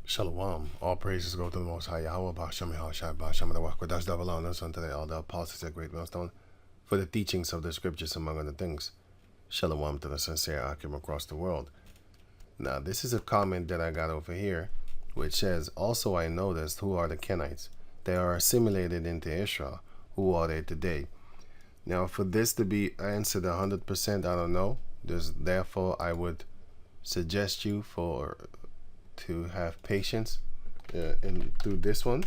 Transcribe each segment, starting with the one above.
Shalom. All praises go to the Most High Yahweh, Ba'ashem Yahushai, Ba'ashem Adawach, Kodash Davalon, and unto the all the apostles at Great Millstone, for the teachings of the scriptures, among other things. Shalom to the sincere Akim across the world. Now, this is a comment that I got over here, which says, also I noticed who are the Kenites. They are assimilated into Israel. Who are they today? Now, for this to be answered 100%, I don't know. Therefore, I would suggest you to have patience and through this one,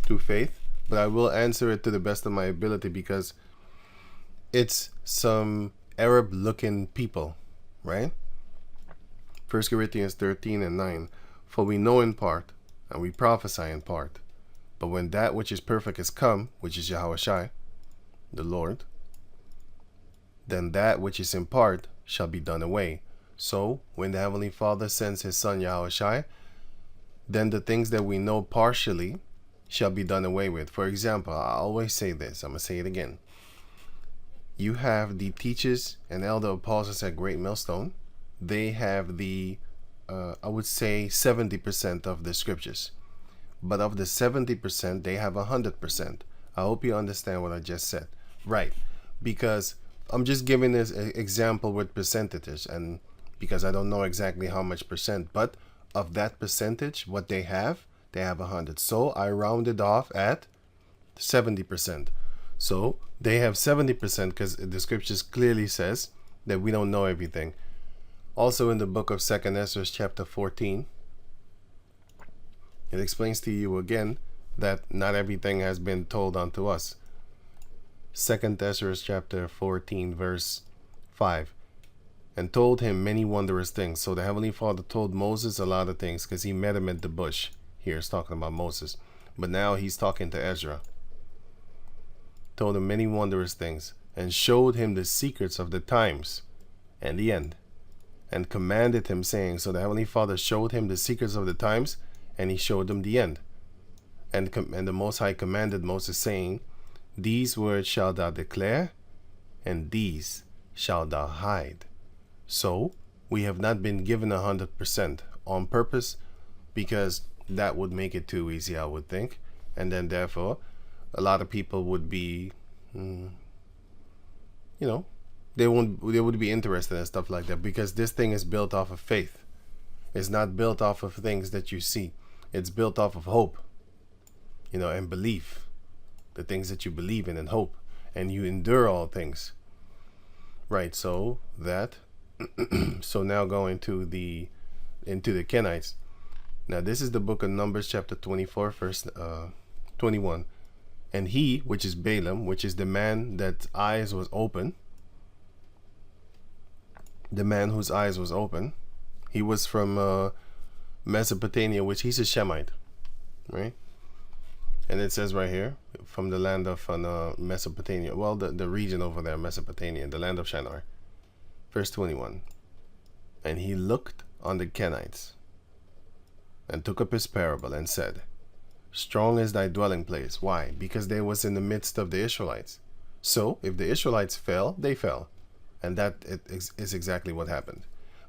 through faith. But I will answer it to the best of my ability because it's some Arab-looking people, right? 1 Corinthians 13:9. For we know in part, and we prophesy in part. But when that which is perfect is come, which is Yahushai, the Lord, then that which is in part shall be done away. So, when the Heavenly Father sends His Son Yahushai, then the things that we know partially shall be done away with. For example, I always say this, I'm going to say it again. You have the teachers and elder apostles at Great Millstone. They have I would say 70% of the scriptures. But of the 70%, they have 100%. I hope you understand what I just said. Right. Because I'm just giving this example with percentages, and because I don't know exactly how much percent, but of that percentage, what they have 100. So I rounded off at 70%. So they have 70% because the scriptures clearly says that we don't know everything. Also in the book of 2nd Ezra chapter 14, it explains to you again that not everything has been told unto us. 2nd Ezra chapter 14 verse 5. And told him many wondrous things. So the Heavenly Father told Moses a lot of things because he met him at the bush. Here it's talking about Moses. But now he's talking to Ezra. Told him many wondrous things and showed him the secrets of the times and the end. And commanded him, saying, so the Heavenly Father showed him the secrets of the times and he showed him the end. And the Most High commanded Moses, saying, these words shalt thou declare, and these shalt thou hide. So, we have not been given 100% on purpose because that would make it too easy, I would think. And then therefore, a lot of people would be, they would be interested in stuff like that because this thing is built off of faith. It's not built off of things that you see. It's built off of hope, and belief. The things that you believe in and hope. And you endure all things. Right, so that... So now going into the Kenites. Now this is the book of Numbers chapter 24 verse 21. And he, which is Balaam, which is the man that eyes was open, the man whose eyes was open, he was from Mesopotamia, which he's a Shemite, right? And it says right here, from the land of Mesopotamia, well, the region over there, Mesopotamia, the land of Shinar. Verse 21. And he looked on the Kenites, and took up his parable, and said, strong is thy dwelling place. Why? Because they was in the midst of the Israelites. So, if the Israelites fell, they fell. And that is exactly what happened.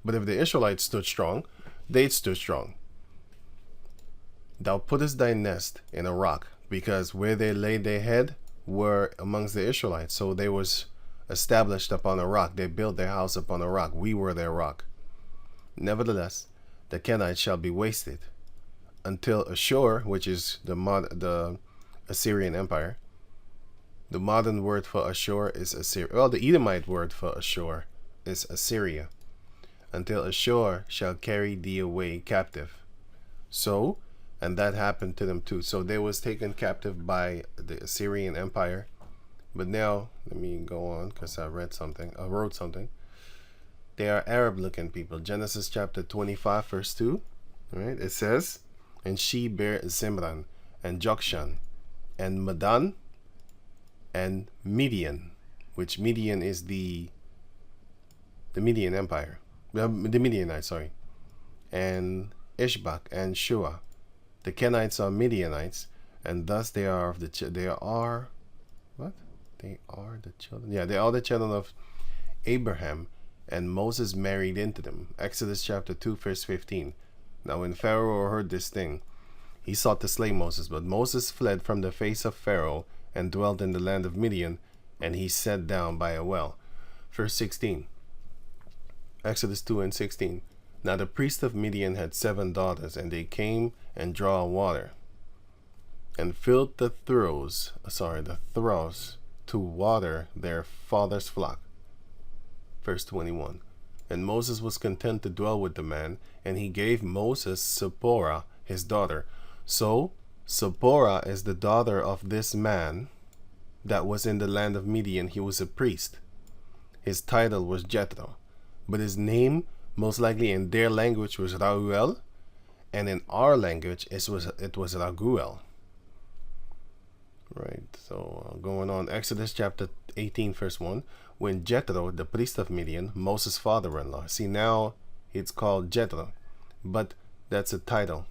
But if the Israelites stood strong, they stood strong. Thou puttest thy nest in a rock, because where they laid their head were amongst the Israelites. So they was established upon a rock. They built their house upon a rock. We were their rock. Nevertheless, the Kenites shall be wasted until Ashur, which is the Assyrian Empire. The modern word for Ashur is Assyria. Well, the Edomite word for Ashur is Assyria. Until Ashur shall carry thee away captive. So, and that happened to them too. So they was taken captive by the Assyrian Empire. But now, let me go on because I wrote something. They are Arab-looking people. Genesis chapter 25, verse 2. Right? It says, and she bare Zimran, and Jokshan, and Madan, and Midian, which Midian is the Midian Empire. The Midianites, sorry. And Ishbak, and Shua. The Kenites are Midianites, and thus they are the children. Yeah, they are the children of Abraham, and Moses married into them. Exodus chapter 2 verse 15. Now when Pharaoh heard this thing, he sought to slay Moses, but Moses fled from the face of Pharaoh and dwelt in the land of Midian, and he sat down by a well. Verse 16. Exodus 2:16. Now the priest of Midian had 7 daughters, and they came and draw water, and filled the troughs to water their father's flock. Verse 21. And Moses was content to dwell with the man, and he gave Moses Zipporah his daughter. So Zipporah is the daughter of this man that was in the land of Midian. He was a priest. His title was Jethro, but his name most likely in their language was Rauel, and in our language it was Raguel. Right, so going on, Exodus chapter 18 verse 1. When Jethro, the priest of Midian, Moses' father-in-law, see now it's called Jethro, but that's a title.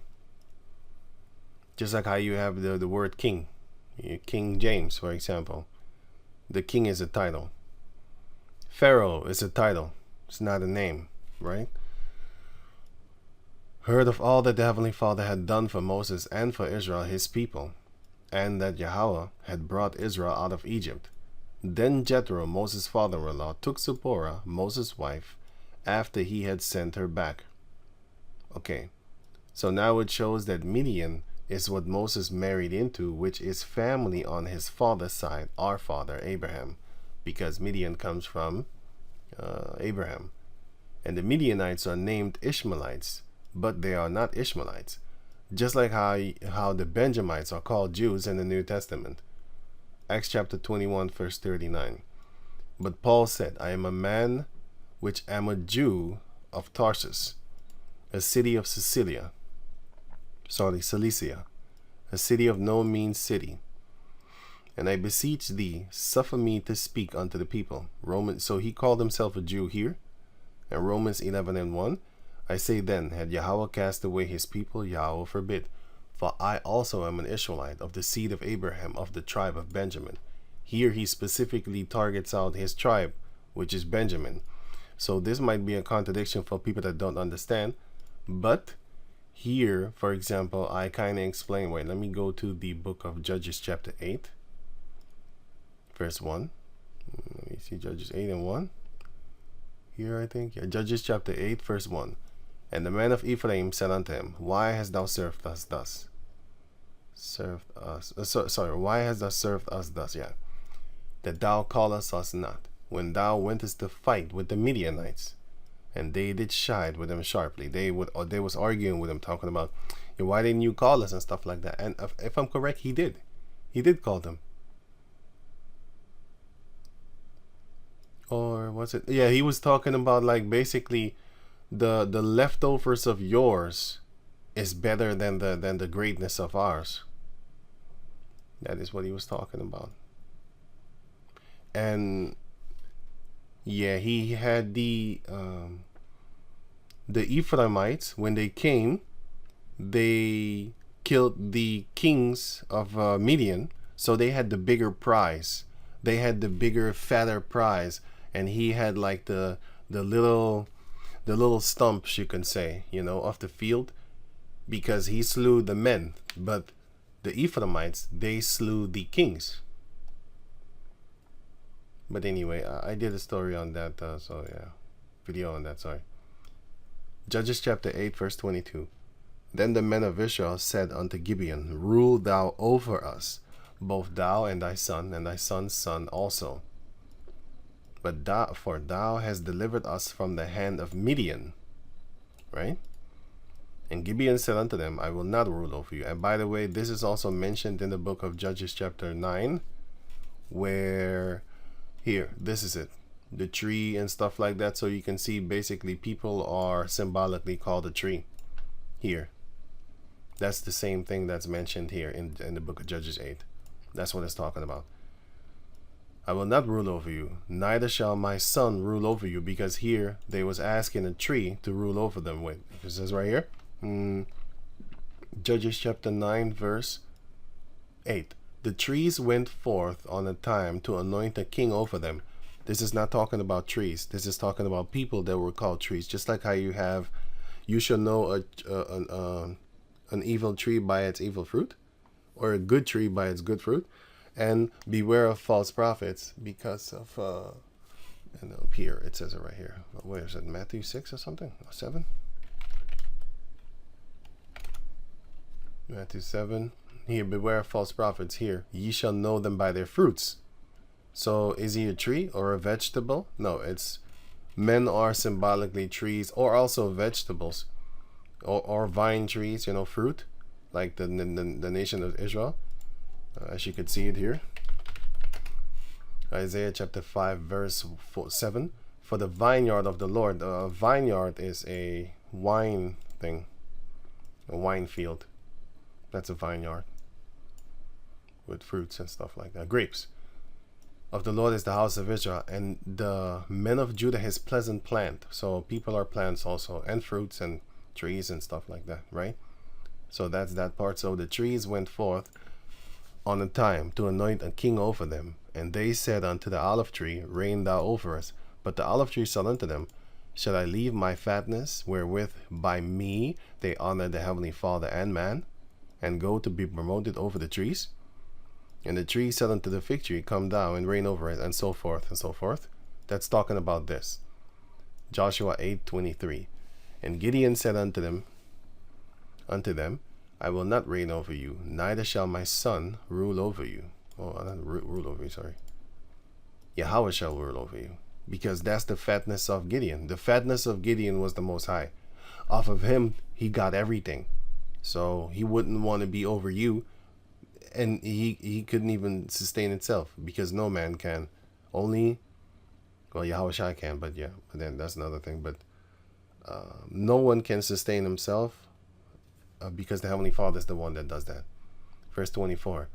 Just like how you have the word king. King James, for example. The king is a title. Pharaoh is a title. It's not a name, right? Heard of all that the Heavenly Father had done for Moses and for Israel, his people, and that Yahweh had brought Israel out of Egypt. Then Jethro, Moses' father-in-law, took Zipporah, Moses' wife, after he had sent her back. Okay, so now it shows that Midian is what Moses married into, which is family on his father's side, our father, Abraham, because Midian comes from Abraham. And the Midianites are named Ishmaelites, but they are not Ishmaelites. Just like how the Benjamites are called Jews in the New Testament. Acts chapter 21 verse 39. But Paul said, I am a man which am a Jew of Tarsus, a city of Cilicia, a city of no mean city. And I beseech thee, suffer me to speak unto the people. So he called himself a Jew here. And Romans 11:1. I say then, had Yahweh cast away his people, Yahweh forbid. For I also am an Ishmaelite, of the seed of Abraham, of the tribe of Benjamin. Here he specifically targets out his tribe, which is Benjamin. So this might be a contradiction for people that don't understand. But here, for example, I kind of explain. Wait, let me go to the book of Judges chapter 8, verse 1. Let me see, Judges 8 and 1. Here, I think. Yeah, Judges chapter 8, verse 1. And the man of Ephraim said unto him, Why hast thou served us thus? Why hast thou served us thus? Yeah. That thou callest us not, when thou wentest to fight with the Midianites. And they did chide with him sharply. They was arguing with him, talking about, why didn't you call us and stuff like that. And if I'm correct, he did. He did call them. Or was it? Yeah, he was talking about like basically the leftovers of yours is better than the greatness of ours. That is what he was talking about. And yeah, he had the Ephraimites, when they came, they killed the kings of Midian, so they had the bigger prize. They had the bigger, fatter prize, and he had like the little stumps, you can say, of the field, because he slew the men. But the Ephraimites, they slew the kings. But anyway, I did a story on that, so yeah, video on that, sorry. Judges chapter 8, verse 22. Then the men of Israel said unto Gibeon, Rule thou over us, both thou and thy son's son also. But for thou hast delivered us from the hand of Midian. Right? And Gibeon said unto them, I will not rule over you. And by the way, this is also mentioned in the book of Judges chapter 9, where, here, this is it. The tree and stuff like that. So you can see basically people are symbolically called a tree. Here. That's the same thing that's mentioned here in the book of Judges 8. That's what it's talking about. I will not rule over you, neither shall my son rule over you, because here they was asking a tree to rule over them with. It says right here, Judges chapter 9, verse 8. The trees went forth on a time to anoint a king over them. This is not talking about trees. This is talking about people that were called trees. Just like how you have, You shall know an evil tree by its evil fruit, or a good tree by its good fruit, and beware of false prophets because of and up here it says it right here. Where is it? Matthew 6 or something? Or 7? Matthew 7. Here, beware of false prophets. Here, ye shall know them by their fruits. So, is he a tree or a vegetable? No, it's men are symbolically trees, or also vegetables, or vine trees. You know, fruit, like the nation of Israel, as you could see it here. Isaiah chapter 5 verse 7. For the vineyard of the Lord. A vineyard is a wine thing, a wine field. That's a vineyard with fruits and stuff like that. Grapes of the Lord is the house of Israel, and the men of Judah his pleasant plant. So people are plants also, and fruits and trees and stuff like that, right? So that's that part. So the trees went forth on a time to anoint a king over them. And they said unto the olive tree, reign thou over us. But the olive tree said unto them, shall I leave my fatness, wherewith by me they honor the heavenly Father and man, and go to be promoted over the trees? And the tree said unto the fig tree, come down and reign over it, and so forth and so forth. That's talking about this. Joshua 8:23. And Gideon said unto them, I will not reign over you, neither shall my son rule over you. Oh, not rule over you, sorry. Yahweh shall rule over you. Because that's the fatness of Gideon. The fatness of Gideon was the Most High. Off of him, he got everything. So he wouldn't want to be over you. And he couldn't even sustain itself, because no man can. Only, well, Yahweh Shai can, but yeah, but then that's another thing. But no one can sustain himself, because the Heavenly Father is the one that does that. Verse 24.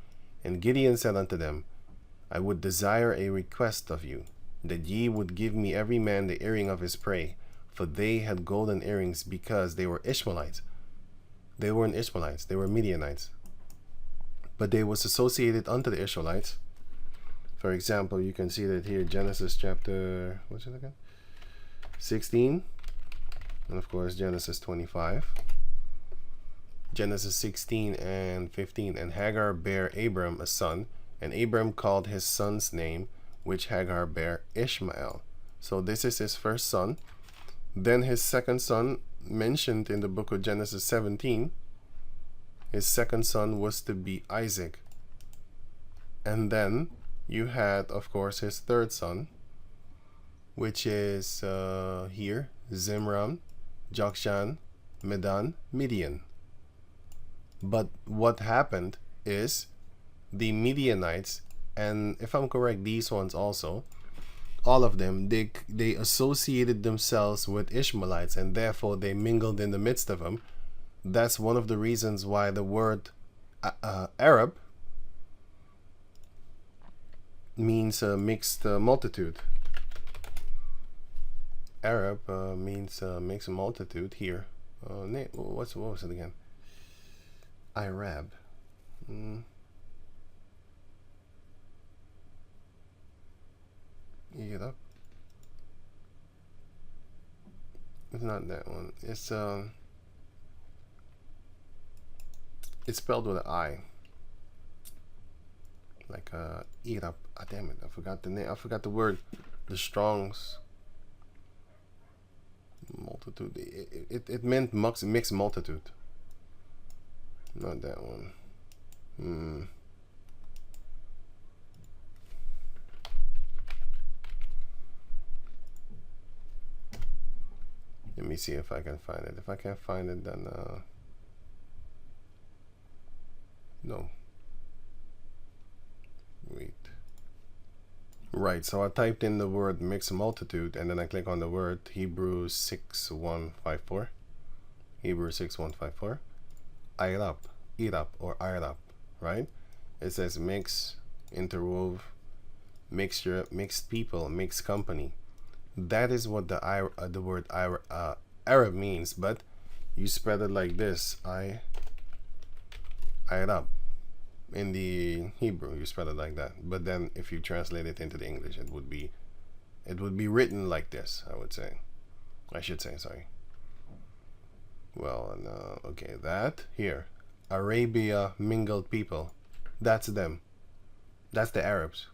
And Gideon said unto them, I would desire a request of you, that ye would give me every man the earring of his prey, for they had golden earrings, because they were Ishmaelites. They weren't Ishmaelites, they were Midianites. But they was associated unto the Israelites. For example, you can see that here, Genesis chapter, what's it again? 16. And of course, Genesis 25. Genesis 16 and 15. And Hagar bare Abram a son, and Abram called his son's name, which Hagar bare, Ishmael. So this is his first son. Then his second son, mentioned in the book of Genesis 17, his second son was to be Isaac. And then you had, of course, his third son, which is here, Zimran, Jokshan, Medan, Midian. But what happened is the Midianites, and if I'm correct, these ones also, all of them, they associated themselves with Ishmaelites, and therefore they mingled in the midst of them. That's one of the reasons why the word Arab means mixed multitude. Arab means mixed multitude here. What was it again? Arab. You get up? It's not that one. It's spelled with an I. Like eat up. Ah, damn it! I forgot the name. I forgot the word. The Strong's multitude. It meant mixed multitude. Not that one. Let me see if I can find it. If I can't find it, then no. Wait. Right, so I typed in the word mixed multitude, and then I click on the word Hebrews 6154. Hebrews 6154. Irap, or Irap, right? It says mix, interwove, mixture, mixed people, mixed company. That is what the word Arab means, but you spread it like this, Irap. In the Hebrew, you spell it like that. But then if you translate it into the English, it would be written like this, I should say, sorry. Well, no, okay, that here, Arabia mingled people, that's them. That's the Arabs.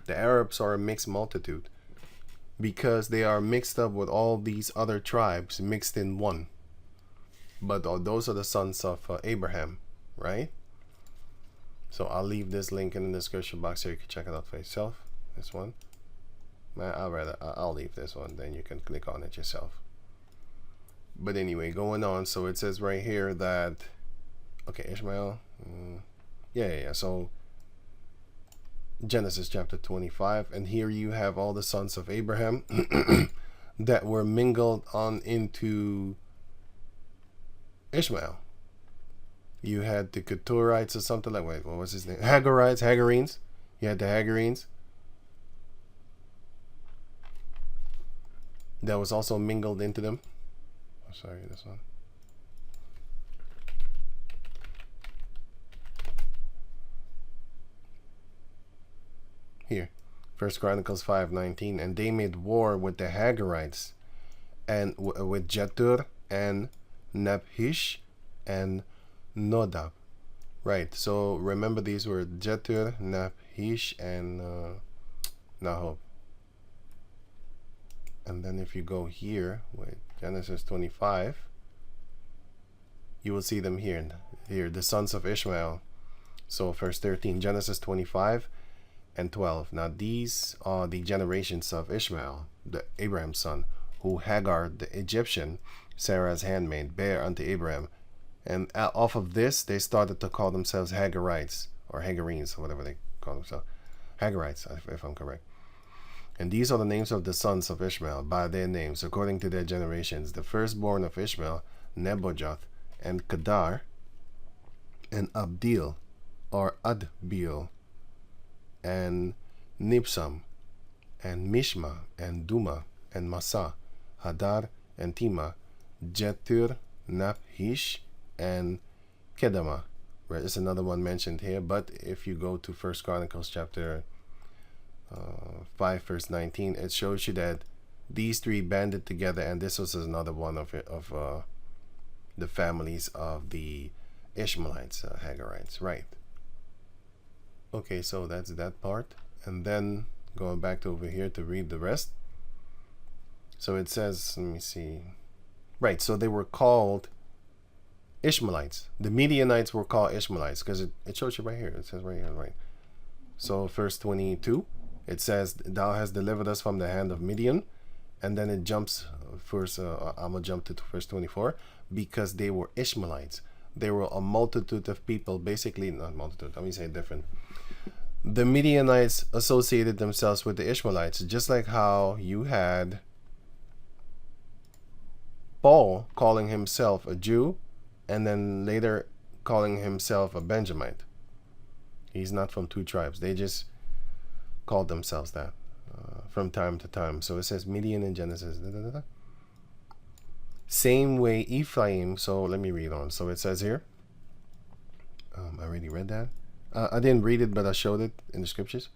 The Arabs are a mixed multitude because they are mixed up with all these other tribes mixed in one. But those are the sons of Abraham, right? So I'll leave this link in the description box so you can check it out for yourself. This one. I'll leave this one, then you can click on it yourself. But anyway, going on, so it says right here that, okay, Ishmael, yeah. So Genesis chapter 25, and here you have all the sons of Abraham that were mingled on into Ishmael. You had the Kenites or something like, wait, what was his name? Hagarenes. You had the Hagarenes. That was also mingled into them. Oh, sorry, this one. Here, 1 Chronicles 5:19, and they made war with the Hagarites, and with Jetur and Naphish and Nodab. Right, so remember these were Jetur, Naphish, and Nahob. And then if you go here with Genesis 25, you will see them here, the sons of Ishmael. So verse 13, Genesis 25 and 12. Now these are the generations of Ishmael, the Abraham's son, who Hagar the Egyptian, Sarah's handmaid, bare unto Abraham. And off of this, they started to call themselves Hagarites, or Hagarenes, or whatever they call themselves. Hagarites, if I'm correct. And these are the names of the sons of Ishmael, by their names, according to their generations. The firstborn of Ishmael, Nebajoth, and Kedar, and Abdil, or Adbeel, and Nibsam, and Mishma, and Duma, and Massa, Hadar, and Tima, Jetur, Naphish, and Kedama. Right, there's another one mentioned here, but if you go to 1 Chronicles chapter 5 verse 19, it shows you that these three banded together, and this was another one of the families of the Ishmaelites, Hagarites, right? Okay, so that's that part, and then going back to over here to read the rest. So it says, let me see, right, so they were called Ishmaelites. The Midianites were called Ishmaelites because it shows you right here. It says right here, right? So verse 22, it says, thou hast delivered us from the hand of Midian. And then it jumps first, I'm going to jump to verse 24, because they were Ishmaelites. They were a multitude of people, basically, not multitude, let me say different. The Midianites associated themselves with the Ishmaelites, just like how you had Paul calling himself a Jew, and then later calling himself a Benjamite. He's not from two tribes. They just called themselves that from time to time. So it says Midian in Genesis. Same way Ephraim. So let me read on. So it says here. I already read that. I didn't read it, but I showed it in the scriptures.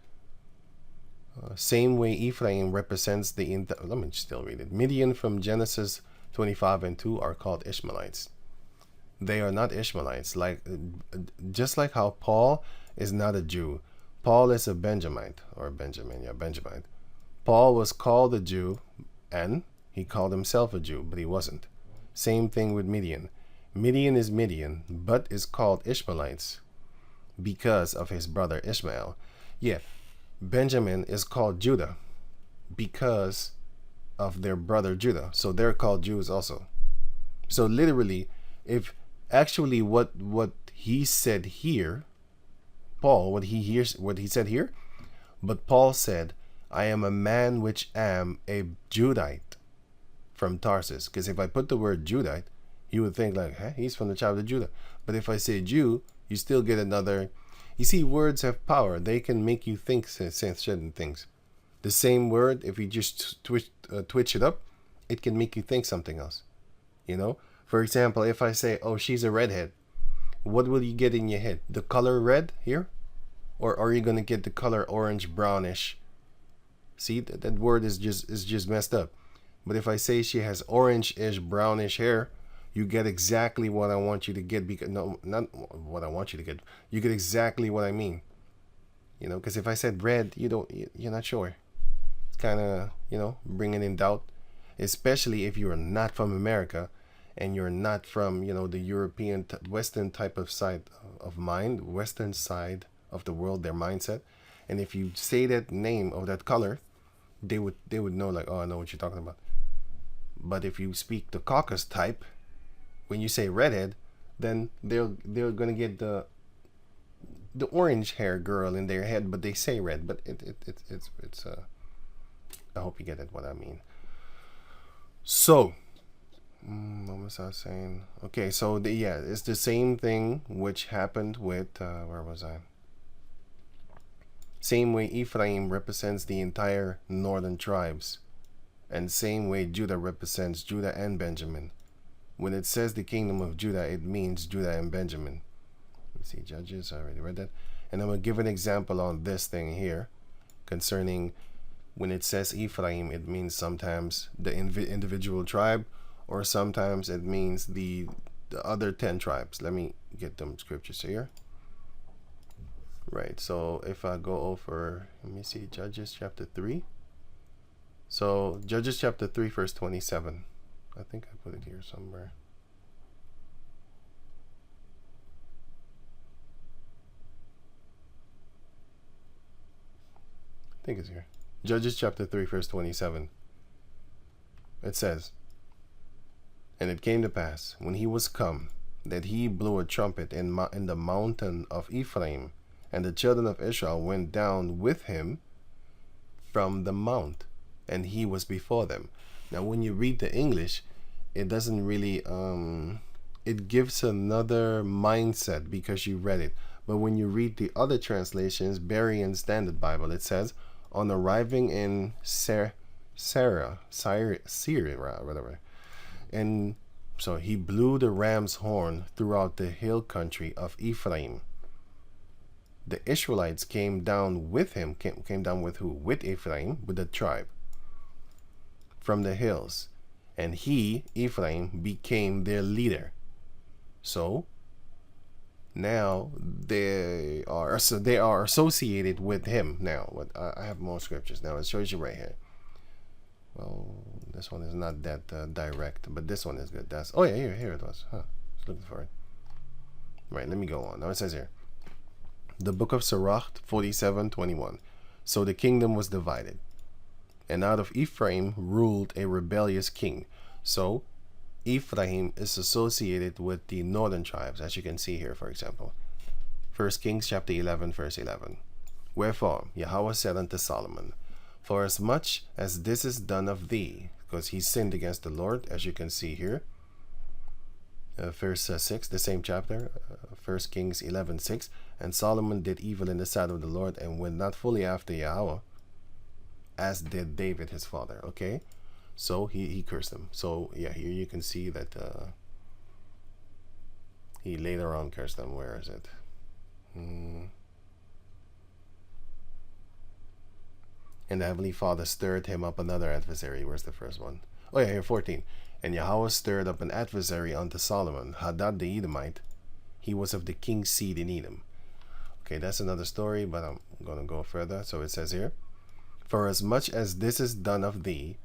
Same way Ephraim represents the... Let me still read it. Midian from Genesis 25 and 2 are called Ishmaelites. They are not Ishmaelites, just like how Paul is not a Jew. Paul is a Benjamite, or Benjamite. Paul was called a Jew, and he called himself a Jew, but he wasn't. Same thing with Midian. Midian is Midian, but is called Ishmaelites because of his brother Ishmael. Yeah, Benjamin is called Judah because of their brother Judah. So they're called Jews also. So literally, if actually what he said here, Paul, what he said here, but Paul said, I am a man which am a Judite from Tarsus. Because if I put the word Judite, you would think like, he's from the tribe of Judah. But if I say Jew, you still get another. You see, words have power. They can make you think certain things. The same word, if you just twitch it up, it can make you think something else. You know? For example, if I say, oh, she's a redhead, what will you get in your head? The color red here? Or are you going to get the color orange, brownish? See, that word is just messed up. But if I say she has orange-ish, brownish hair, You get exactly what I want you to get, because no, not what I want you to get. You get exactly what I mean. You know, because if I said red, you're not sure. It's kind of, bringing in doubt, especially if you're not from America and you're not from, the European, Western type of side of mind, Western side of the world, their mindset. And if you say that name of that color, they would know, like, oh, I know what you're talking about. But if you speak the caucus type, when you say redhead, then they're gonna get the orange hair girl in their head, but they say red. But it's I hope you get it, what I mean. So, what was I saying? Okay, so it's the same thing which happened with where was I? Same way Ephraim represents the entire northern tribes, and same way Judah represents Judah and Benjamin. When it says the kingdom of Judah, it means Judah and Benjamin. Let's see, Judges, I already read that. And I'm going to give an example on this thing here concerning when it says Ephraim, it means sometimes the individual tribe, or sometimes it means the other 10 tribes. Let me get them scriptures here. Right, so if I go over, let me see, Judges chapter 3. So, Judges chapter 3, verse 27. I think I put it here somewhere. I think it's here. Judges chapter 3, verse 27. It says, "And it came to pass, when he was come, that he blew a trumpet in the mountain of Ephraim, and the children of Israel went down with him from the mount, and he was before them." Now, when you read the English, it doesn't really, it gives another mindset because you read it. But when you read the other translations, Berean Standard Bible, it says, on arriving in Syria, whatever. And so he blew the ram's horn throughout the hill country of Ephraim. The Ishmaelites came down with him, came down with who? With Ephraim, with the tribe, from the hills. And he, Ephraim, became their leader. So now they are associated with him. Now, I have more scriptures. Now it shows you right here. Well, this one is not that direct, but this one is good. Oh yeah, here it was. Huh? I was looking for it. Right, let me go on. Now it says here, the book of Sirach 47:21. So the kingdom was divided, and out of Ephraim ruled a rebellious king. So Ephraim is associated with the northern tribes, as you can see here, for example. 1 Kings chapter 11, verse 11. Wherefore Yahweh said unto Solomon, for as much as this is done of thee, because he sinned against the Lord, as you can see here. Verse 6, the same chapter, 1 Kings 11:6. And Solomon did evil in the sight of the Lord, and went not fully after Yahweh, as did David his father. Okay, so he cursed him. So yeah, here you can see that he later on cursed them. Where is it? And the Heavenly Father stirred him up another adversary. Where's the first one? Oh yeah, here, 14. And Yahweh stirred up an adversary unto Solomon, Hadad the Edomite. He was of the king's seed in Edom. Okay, that's another story, but I'm going to go further. So it says here, for as much as this is done of thee,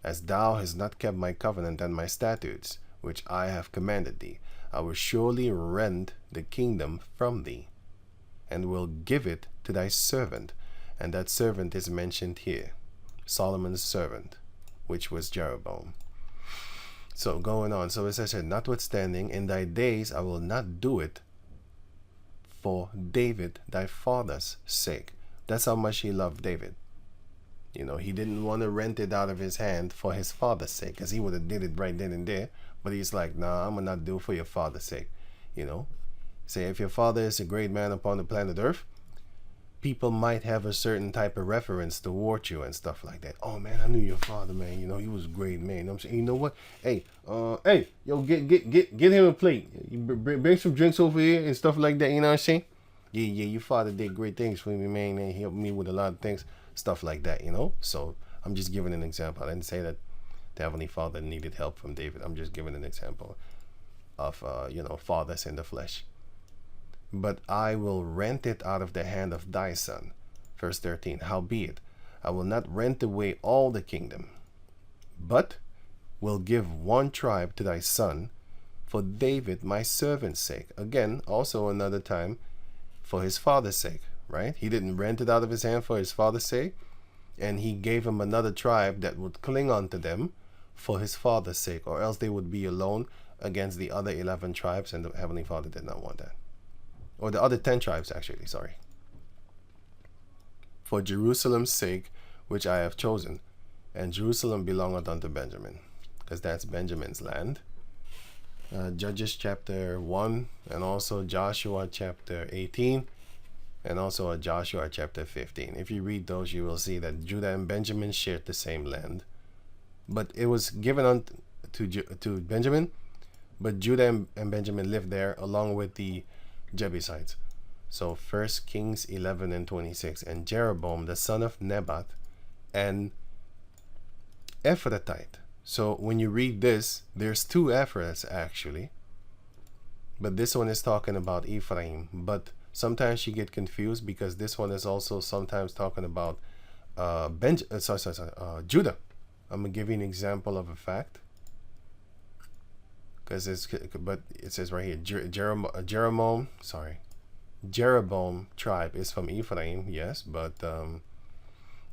as thou hast not kept my covenant and my statutes, which I have commanded thee, I will surely rend the kingdom from thee, and will give it to thy servant. And that servant is mentioned here, Solomon's servant, which was Jeroboam. So going on, so it says here, notwithstanding, in thy days I will not do it for David thy father's sake. That's how much he loved David. You know, he didn't want to rent it out of his hand for his father's sake, because he would have did it right then and there. But he's like, nah, I'm going to not do it for your father's sake. You know, say if your father is a great man upon the planet Earth, people might have a certain type of reference towards you and stuff like that. Oh man, I knew your father, man. You know, he was a great man. You know what I'm saying? You know what? Hey, yo, get him a plate. You bring some drinks over here and stuff like that. You know what I'm saying? Yeah, your father did great things for me, man. And he helped me with a lot of things, stuff like that. You know. So I'm just giving an example. I didn't say that the Heavenly Father needed help from David. I'm just giving an example. fathers in the flesh. But I will rent it out of the hand of thy son. Verse 13, howbeit, I will not rent away all the kingdom, but will give one tribe to thy son, for David my servant's sake. Again, also another time, for his father's sake, right? He didn't rent it out of his hand for his father's sake, and he gave him another tribe that would cling on to them for his father's sake, or else they would be alone against the other 11 tribes, and the Heavenly Father did not want that. Or the other 10 tribes, actually, sorry. For Jerusalem's sake, which I have chosen, and Jerusalem belongeth unto Benjamin, because that's Benjamin's land. Judges chapter 1, and also Joshua chapter 18, and also Joshua chapter 15. If you read those, you will see that Judah and Benjamin shared the same land, but it was given to Benjamin, but Judah and Benjamin lived there along with the Jebusites. So 1 Kings 11 and 26, and Jeroboam the son of Nebat, and Ephrathite. So when you read this, there's 2 Ephraths actually, but this one is talking about Ephraim. But sometimes you get confused because this one is also sometimes talking about Judah. I'm gonna give you an example of a fact, because it says right here, Jeroboam tribe is from Ephraim, yes, but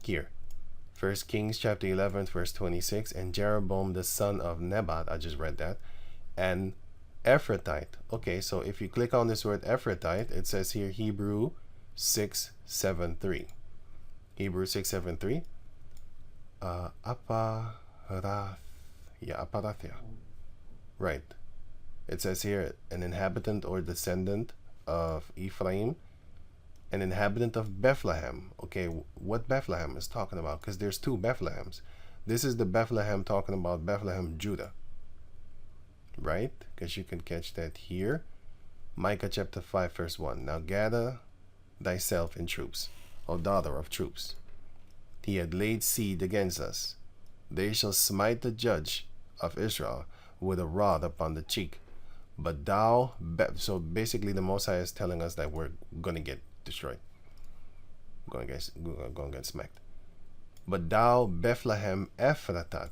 here, 1 Kings chapter 11 verse 26, and Jeroboam the son of Nebat, I just read that, and Ephrathite. Okay, so if you click on this word Ephrathite, it says here Hebrew 673. Hebrew 673. Aparathia. Right. It says here an inhabitant or descendant of Ephraim, an inhabitant of Bethlehem. Okay, what Bethlehem is talking about? Because there's 2 Bethlehems. This is the Bethlehem talking about Bethlehem, Judah. Right? Because you can catch that here. Micah chapter 5 verse 1. Now gather thyself in troops, O daughter of troops. He had laid siege against us. They shall smite the judge of Israel with a rod upon the cheek. But thou, so basically the Most High is telling us that we're going to get destroyed. We're going to get smacked. But thou, Bethlehem Ephrathah,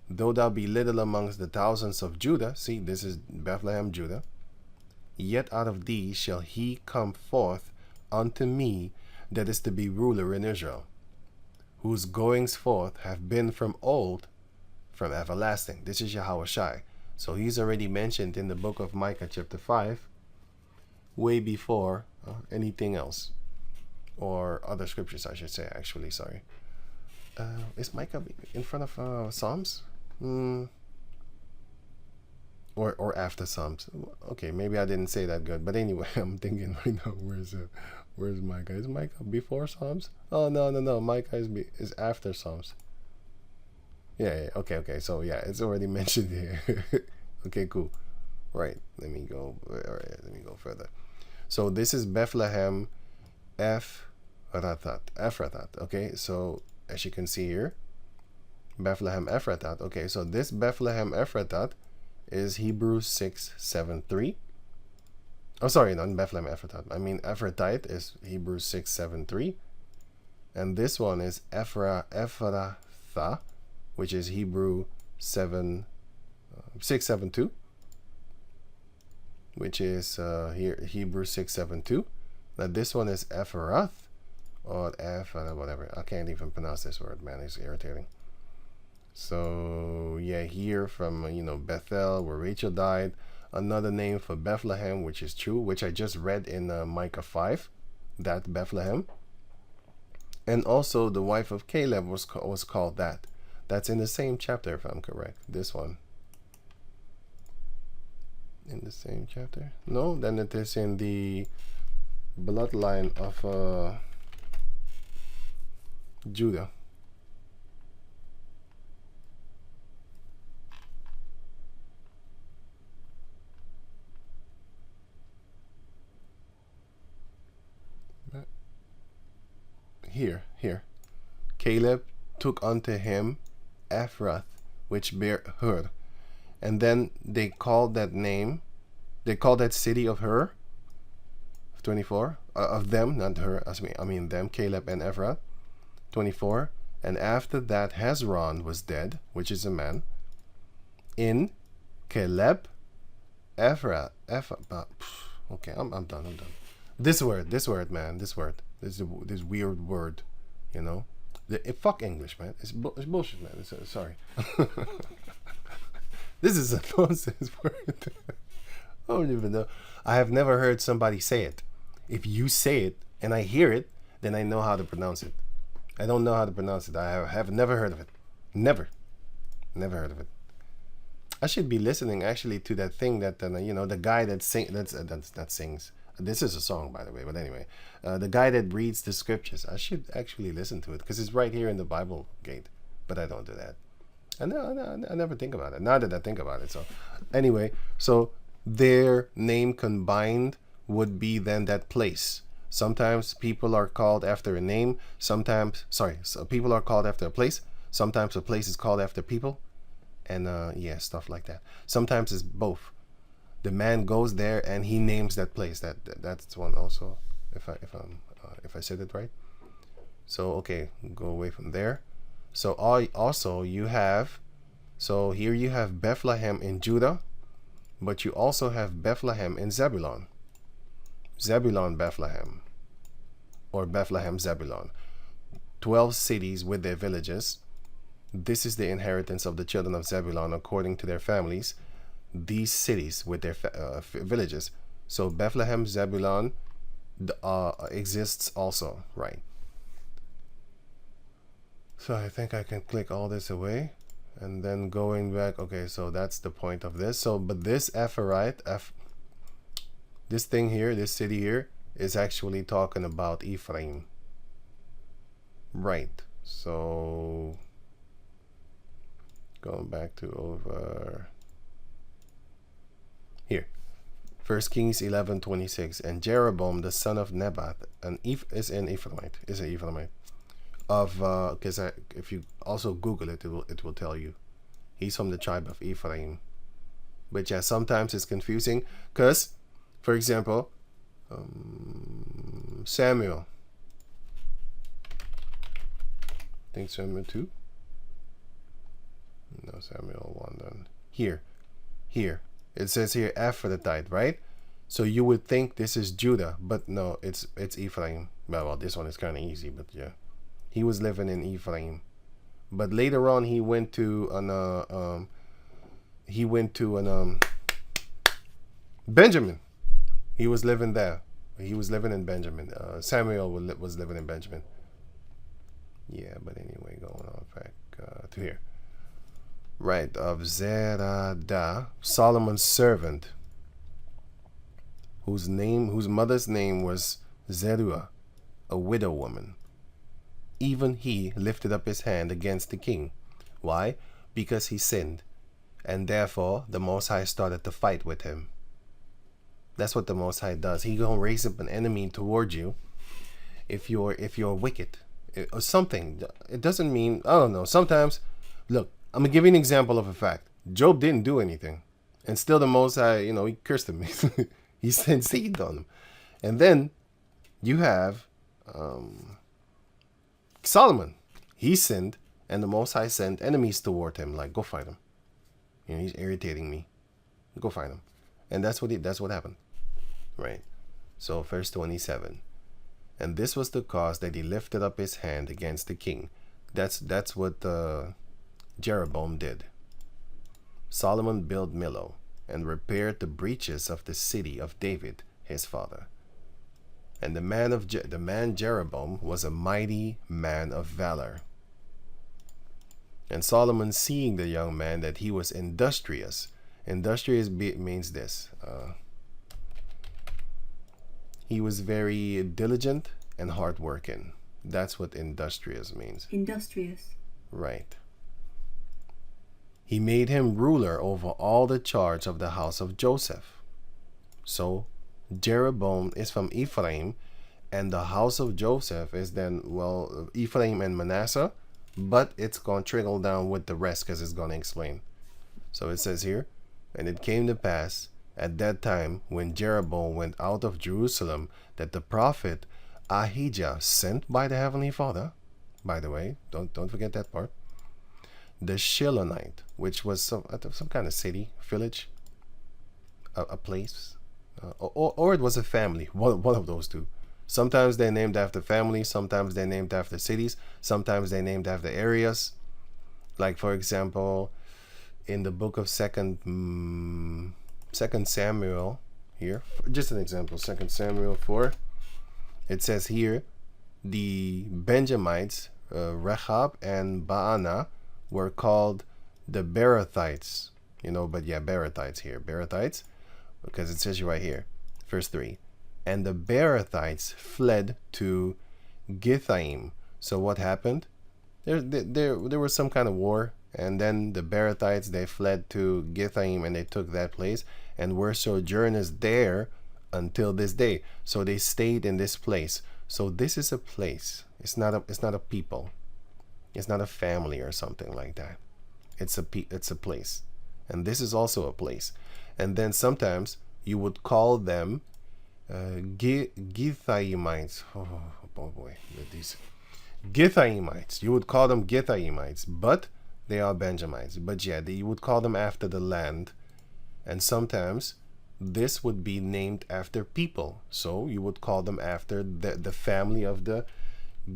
though thou be little amongst the thousands of Judah, see, this is Bethlehem, Judah, yet out of thee shall he come forth unto me that is to be ruler in Israel, whose goings forth have been from old, from everlasting. This is Yahushai. So he's already mentioned in the book of Micah chapter 5, way before anything else, or other scriptures I should say, actually, sorry. Is Micah in front of Psalms? Or after Psalms? Okay, maybe I didn't say that good, but anyway, I'm thinking right now, where's Micah? Is Micah before Psalms? Oh, no, Micah is after Psalms. Yeah, okay, so yeah, it's already mentioned here. Okay, cool. Right, let me go further. So this is Bethlehem Ephrathah. Okay, so as you can see here, Bethlehem Ephrathah. Okay, so this Bethlehem Ephrathah is Hebrews 6:7-3. Oh, sorry, not Bethlehem Ephrathah. I mean Ephrathite is Hebrews 6:7-3, and this one is Ephrathah, which is Hebrew 6:7-2, which is here Hebrew 6:7-2. Now this one is Ephrath, or whatever. I can't even pronounce this word, man. It's irritating. So yeah, here from Bethel, where Rachel died. Another name for Bethlehem, which is true, which I just read in Micah 5, that Bethlehem. And also the wife of Caleb was called that. That's in the same chapter, if I'm correct. This one. In the same chapter? No, then it is in the bloodline of Judah. Here. Caleb took unto him Ephrath, which bare Hur, And then they called that name, they called that city of her, 24, of them, not her, I mean them, Caleb and Ephraim, 24. And after that Hezron was dead, which is a man, in Caleb, Ephraim, okay, I'm done. This word, man, this weird word, you know. Fuck English, man. It's bullshit, man. Sorry. This is a nonsense word. I don't even know. I have never heard somebody say it. If you say it and I hear it, then I know how to pronounce it. I don't know how to pronounce it. I have never heard of it. Never heard of it. I should be listening actually to that thing that the guy that sings. This is a song, by the way, but anyway, the guy that reads the scriptures. I should actually listen to it because it's right here in the Bible Gate, but I don't do that. I never think about it. Now that I think about it, so anyway, so their name combined would be then that place. Sometimes people are called after a name. So people are called after a place. Sometimes a place is called after people, and stuff like that. Sometimes it's both. The man goes there and he names that place. That's one also. If I said it right. So okay, go away from there. So also you have. So here you have Bethlehem in Judah, but you also have Bethlehem in Zebulun. Zebulun, Bethlehem, or Bethlehem, Zebulun. 12 cities with their villages. This is the inheritance of the children of Zebulun according to their families. These cities with their villages. So Bethlehem, Zebulun exists also, right? So I think I can click all this away. And then going back, okay, so that's the point of this. So, but this this thing here, this city here, is actually talking about Ephraim. Right. So, going back to over here. 1 Kings 11:26. And Jeroboam, the son of Nebat, is an Ephraimite. Because if you also Google it, it will tell you. He's from the tribe of Ephraim. Which sometimes is confusing. Because, for example, Samuel. I think Samuel 2. No, Samuel 1 then. Here. It says here Ephrathite, right? So you would think this is Judah, but no, it's Ephraim. Well, this one is kind of easy, but yeah. He was living in Ephraim. But later on he went to Benjamin. He was living there. He was living in Benjamin. Samuel was living in Benjamin. Yeah, but anyway, going on back to here. Right, of Zeradah, Solomon's servant, whose mother's name was Zeruah, a widow woman. Even he lifted up his hand against the king. Why? Because he sinned, and therefore the Most High started to fight with him. That's what the Most High does. He gonna raise up an enemy towards you if you're wicked or something. It doesn't mean, I don't know. Sometimes, look, I'm gonna give you an example of a fact. Job didn't do anything, and still the Most High, he cursed him. He sent seed on him, and then you have Solomon. He sinned, and the Most High sent enemies toward him. Like, go fight him. He's irritating me. Go fight him, and that's what happened, right? So verse 27, and this was the cause that he lifted up his hand against the king. That's what Jeroboam did. Solomon built Millo and repaired the breaches of the city of David, his father. And the man Jeroboam was a mighty man of valor. And Solomon, seeing the young man that he was industrious means this. He was very diligent and hardworking. That's what industrious means. Industrious. Right. He made him ruler over all the charge of the house of Joseph. So Jeroboam is from Ephraim, and the house of Joseph is then, Ephraim and Manasseh, but it's going to trickle down with the rest because it's going to explain. So it says here, And it came to pass at that time when Jeroboam went out of Jerusalem that the prophet Ahijah, sent by the Heavenly Father, by the way, don't forget that part, the Shilonite, which was some kind of city, village, a place, or it was a family, one of those two. Sometimes they're named after families, sometimes they're named after cities, sometimes they're named after areas. Like, for example, in the book of Second Samuel, here, just an example, 2 Samuel 4, it says here, the Benjamites, Rechab and Baanah, were called the Berathites, but yeah, Berathites here, Berathites, because it says right here, verse 3, and the Berathites fled to Githaim. So what happened? There was some kind of war, and then the Berathites, they fled to Githaim, and they took that place, and were sojourners there until this day. So they stayed in this place. So this is a place. It's not a people. It's not a family or something like that. It's a place, and this is also a place. And then sometimes you would call them Githaimites. Oh boy, these Githaimites. You would call them Githaimites, but they are Benjamites. But yeah, you would call them after the land, and sometimes this would be named after people. So you would call them after the family of the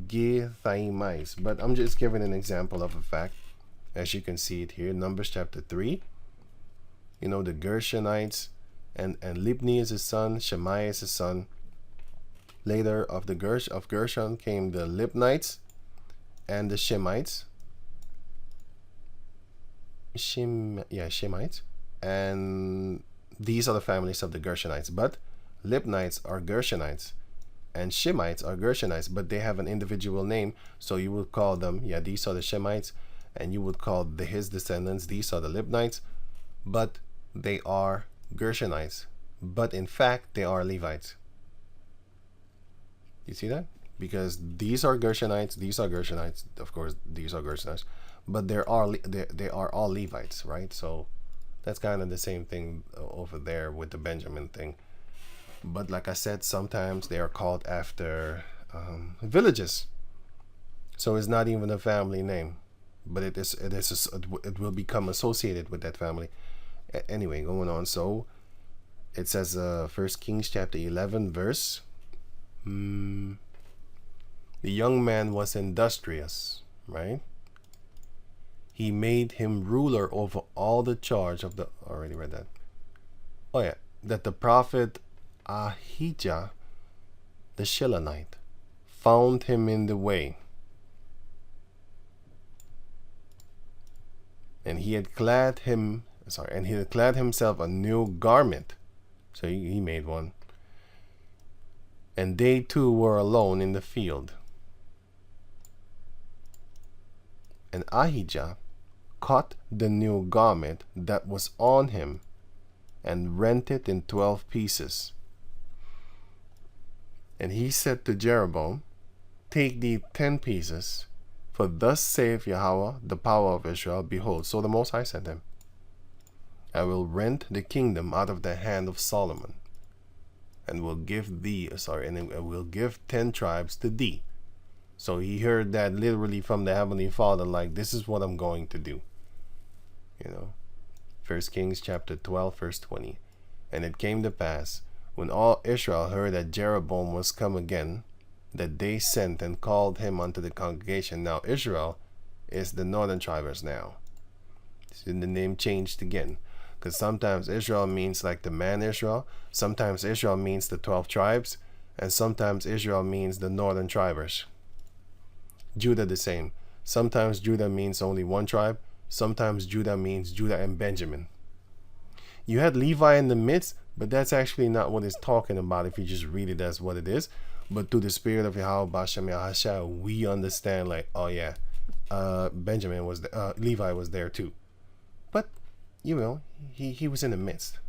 Githaimites. But I'm just giving an example of a fact, as you can see it here, Numbers chapter 3. The Gershonites, and Libni is his son, Shemaiah is his son. Later of Gershon came the Libnites and the Shemites. Shemites. And these are the families of the Gershonites. But Libnites are Gershonites, and Shemites are Gershonites, but they have an individual name. So you would call them, these are the Shemites, and you would call his descendants, these are the Libnites, but they are Gershonites. But in fact, they are Levites. You see that? Because these are Gershonites, these are Gershonites, of course, these are Gershonites, but they are all Levites, right? So that's kind of the same thing over there with the Benjamin thing. But like I said, sometimes they are called after villages. So it's not even a family name, but it will become associated with that family. Anyway, going on. So it says 1 Kings chapter 11 verse. The young man was industrious, right? He made him ruler over all the charge of the, already read that. Oh yeah, that the prophet Ahijah the Shilonite found him in the way, and he had clad himself a new garment. So he made one. And they two were alone in the field. And Ahijah caught the new garment that was on him and rent it in 12 pieces. And he said to Jeroboam, take thee 10 pieces, for thus saith Yahweh, the power of Israel, behold, so the Most High said him, I will rent the kingdom out of the hand of Solomon, and will give thee, and I will give 10 tribes to thee. So he heard that literally from the Heavenly Father, like, this is what I'm going to do. 1 Kings chapter 12 verse 20. And it came to pass, when all Israel heard that Jeroboam was come again, that they sent and called him unto the congregation. Now Israel is the northern tribes now. So the name changed again, because sometimes Israel means like the man Israel, sometimes Israel means the 12 tribes, and sometimes Israel means the northern tribes. Judah the same. Sometimes Judah means only one tribe, sometimes Judah means Judah and Benjamin. You had Levi in the midst, but that's actually not what it's talking about if you just read it as what it is. But through the spirit of Yahweh Bashem Yahashua, we understand, like, oh yeah, Benjamin was there, Levi was there too. But he was in the midst.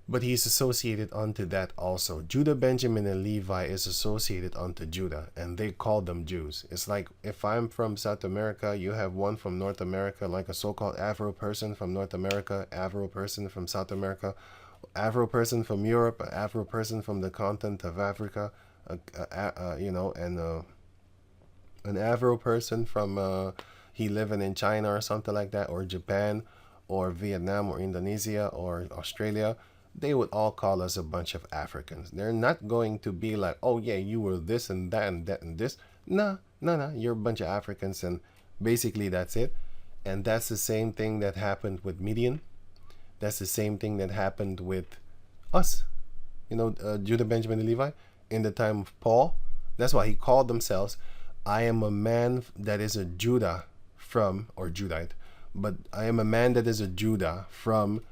But he's associated unto that also. Judah, Benjamin, and Levi is associated unto Judah, and they call them Jews. It's like if I'm from South America, you have one from North America, like a so-called Afro person from North America, Afro person from South America, Afro person from Europe, Afro person from the continent of Africa, and an Afro person from he living in China or something like that, or Japan, or Vietnam, or Indonesia, or Australia. They would all call us a bunch of Africans. They're not going to be like, oh yeah, you were this and that and that and this. Nah, you're a bunch of Africans, and basically that's it. And that's the same thing that happened with Midian. That's the same thing that happened with us. Judah, Benjamin, and Levi in the time of Paul. That's why he called themselves, I am a man that is a Judah from, or Judite, but I am a man that is a Judah from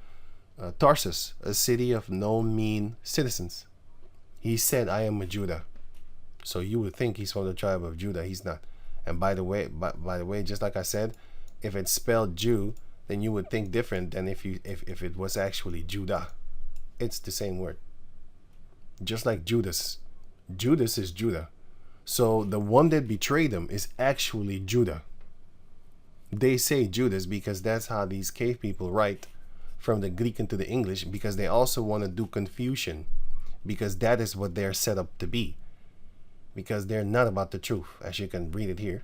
Tarsus, a city of no mean citizens. He said, I am a Judah. So you would think he's from the tribe of Judah. He's not. And by the way, just like I said, if it's spelled Jew, then you would think different than if it was actually Judah. It's the same word. Just like Judas. Judas is Judah. So the one that betrayed him is actually Judah. They say Judas because that's how these cave people write from the Greek into the English, because they also want to do confusion, because that is what they're set up to be, because they're not about the truth, as you can read it here.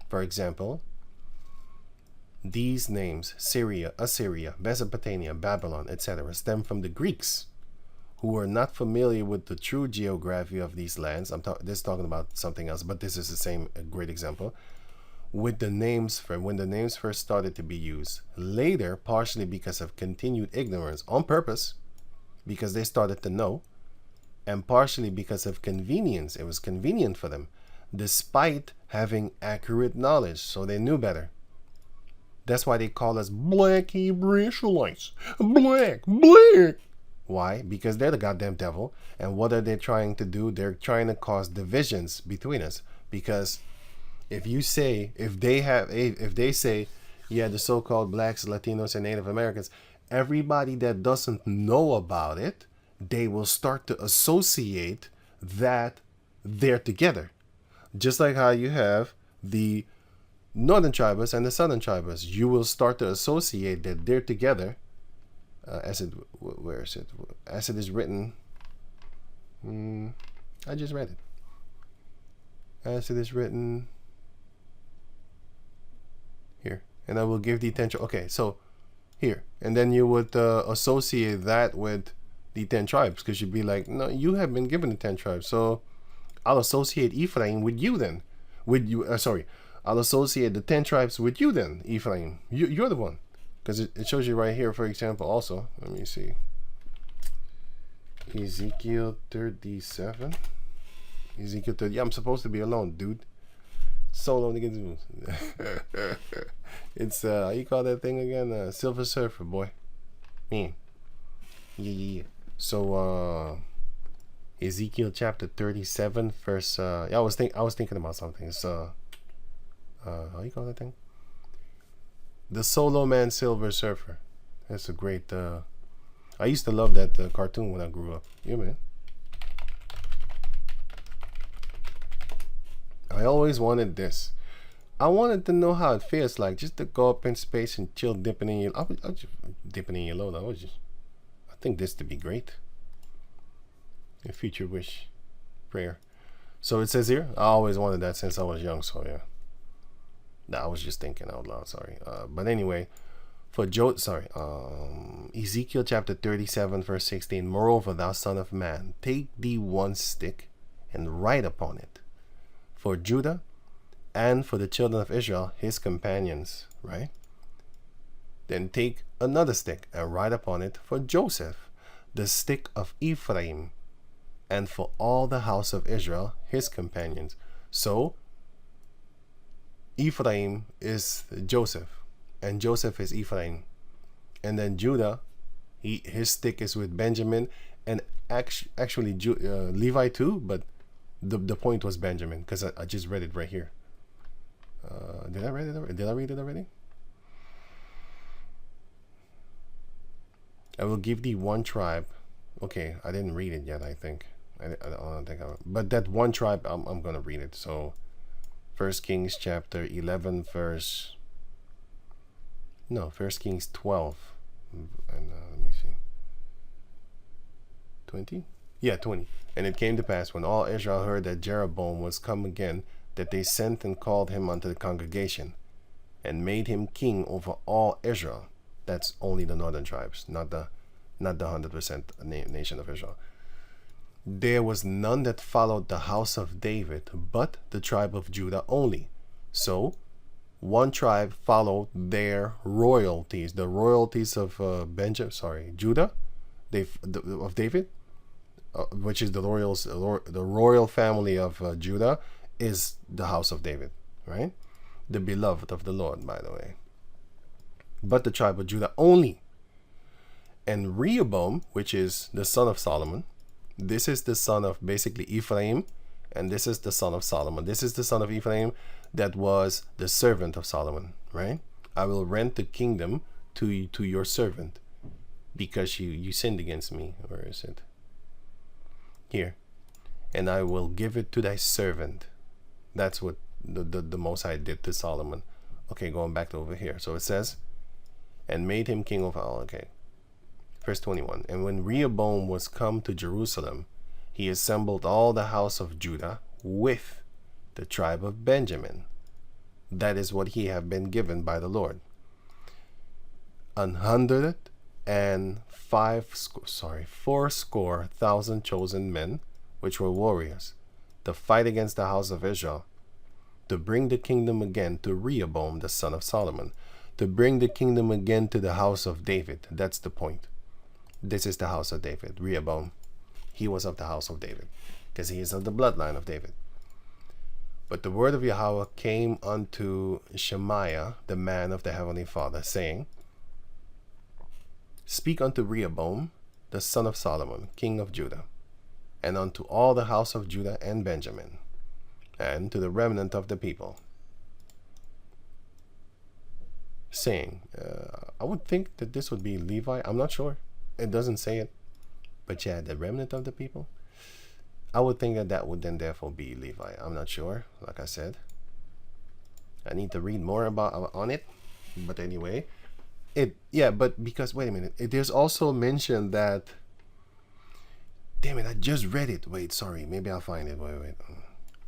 For example, these names, Syria, Assyria, Mesopotamia, Babylon, etc., stem from the Greeks, who are not familiar with the true geography of these lands. This is talking about something else, but this is the same great example. With the names from when the names first started to be used. Later, partially because of continued ignorance on purpose, because they started to know, and partially because of convenience. It was convenient for them, despite having accurate knowledge, so they knew better. That's why they call us Black Hebrew Israelites. Black. Why? Because they're the goddamn devil. And what are they trying to do? They're trying to cause divisions between us, because if they say, yeah, the so-called blacks, Latinos, and Native Americans, everybody that doesn't know about it, they will start to associate that they're together. Just like how you have the northern tribes and the southern tribes, you will start to associate that they're together. Where is it? As it is written. I just read it. As it is written. Here, and I will give the 10 tribes. Okay, so here, and then you would associate that with the 10 tribes, because you'd be like, no, you have been given the 10 tribes, so I'll associate Ephraim with you then. I'll associate the 10 tribes with you then, Ephraim. You're the one, because it shows you right here, for example. Also, let me see, Ezekiel 37. Ezekiel 30. Yeah, I'm supposed to be alone, dude. Solo niggas. It's how you call that thing again? Silver Surfer, boy. Man. Yeah. So Ezekiel chapter 37, verse I was thinking about something. It's how you call that thing? The Solo Man Silver Surfer. That's a great I used to love that cartoon when I grew up. Yeah, man. I always wanted this. I wanted to know how it feels like just to go up in space and chill, dipping in your. I was just dipping in your load. I think this to be great. A future wish, prayer. So it says here, I always wanted that since I was young. So yeah. Nah, I was just thinking out loud. Sorry. But anyway, Ezekiel chapter 37, verse 16. Moreover, thou son of man, take thee one stick and write upon it. For Judah and for the children of Israel, his companions, right? Then take another stick and write upon it for Joseph, the stick of Ephraim, and for all the house of Israel, his companions. So, Ephraim is Joseph, and Joseph is Ephraim. And then Judah, his stick is with Benjamin, and actually Levi too, but the point was Benjamin, because I just read it right here. Did I read it already? I will give thee one tribe Okay, I didn't read it yet, I think. I don't think but that one tribe, I'm going to read it. So, 1 Kings chapter 11, verse... No, 1 Kings 12. And let me see. 20? Yeah, 20. And it came to pass, when all Israel heard that Jeroboam was come again, that they sent and called him unto the congregation, and made him king over all Israel. That's only the northern tribes, not the 100% nation of Israel. There was none that followed the house of David, but the tribe of Judah only. So, one tribe followed their royalties, the royalties of Judah, of David, which is the royal family of Judah, is the house of David, right? The beloved of the Lord, by the way. But the tribe of Judah only. And Rehoboam, which is the son of Solomon, this is the son of basically Ephraim, and this is the son of Solomon. This is the son of Ephraim that was the servant of Solomon, right? I will rent the kingdom to your servant because you sinned against me. Where is it? Here. And I will give it to thy servant. That's what the Most High did to Solomon. Okay, going back to over here. So it says, and made him king over all. Okay. Verse 21. And when Rehoboam was come to Jerusalem, he assembled all the house of Judah with the tribe of Benjamin. That is what he had been given by the Lord. 105,000 chosen men, which were warriors, to fight against the house of Israel, to bring the kingdom again to Rehoboam, the son of Solomon, to bring the kingdom again to the house of David. That's the point. This is the house of David, Rehoboam. He was of the house of David, because he is of the bloodline of David. But the word of Yahweh came unto Shemaiah, the man of the heavenly Father, saying, Speak unto Rehoboam, the son of Solomon, king of Judah, and unto all the house of Judah and Benjamin, and to the remnant of the people, saying, I would think that this would be Levi. I'm not sure. It doesn't say it. But yeah, the remnant of the people. I would think that would then therefore be Levi. I'm not sure. Like I said, I need to read more on it. But anyway, but because, wait a minute. There's also mentioned that, damn it, I just read it. Wait, sorry. Maybe I'll find it. Wait.